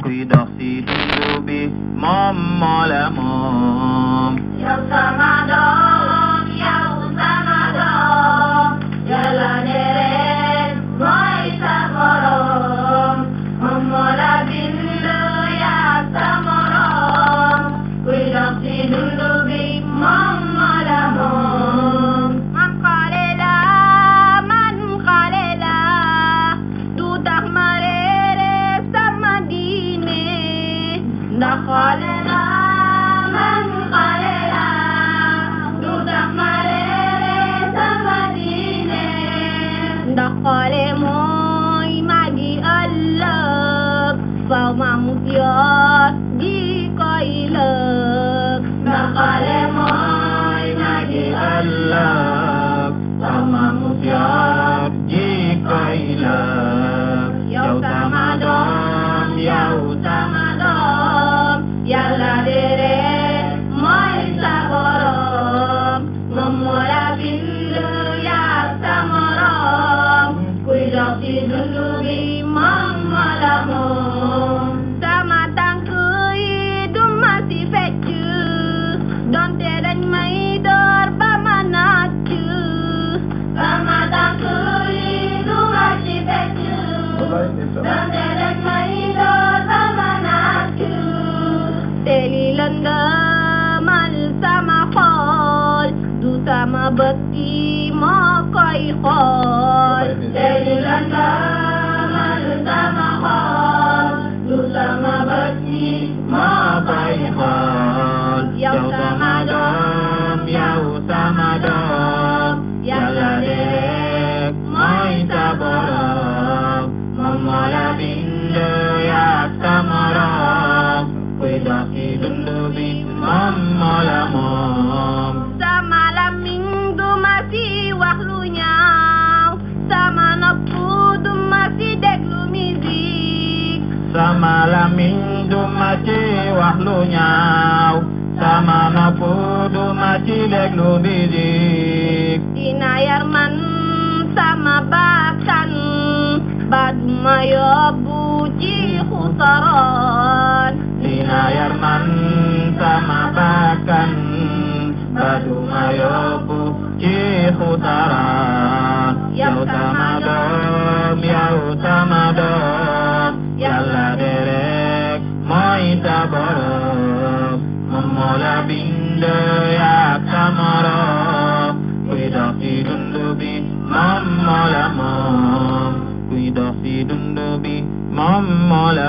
kuy dox si dundu bi moom moo la moom. yow sama doom yàlla ne rek mooy sa borom moom moo la bind yaa sa morom kuy dox si dundu bi moom moo la moom. man xale la du tax ma réere sama diine ndax xale la man xale la du tax ma réere sama diine ndax xale mooy magi ëllëg faw ma mus yor ji koy lëg ndax xale mooy magi ëllëg faw ma mus yor ji koy lëg. yow sama doom yàlla de rek mooy sa borom moom moo la bind yaa sa morom kuy dox ci dundu bi moom moo la moom. sama tànk yi du ma si fecc donte dañ may door ba ma nàcc sama tànk yi du ma si fecc donte dañ may door ba ma nàcc te li lëndëmal sama xol du sama bët yi moo koy xool te li lëndëmal sama xol du sama bët yi moo koy xool. yow sama doom yàlla de rek mooy sa borom moom moo la bind yaa sa morom kuy dox ci dundu bi moom moo la moom. sama lamiñ du ma si wax lu ñaaw sama nopp du ma si déglu musique sama lamiñ du ma ci wax lu ñaaw sama nopp du ma ci déglu musique. dina yar man sama bakkan ba du ma yóbbu ci xusaraan dina yar man sama bakkan ba du ma yóbbu ci xusaraan. yow sama doom yàlla de rek mooy sa borom moom moo la bind yaa sa morom kuy dox ci dundu bi moom moo la moom kuy dox ci dundu bi moom moo la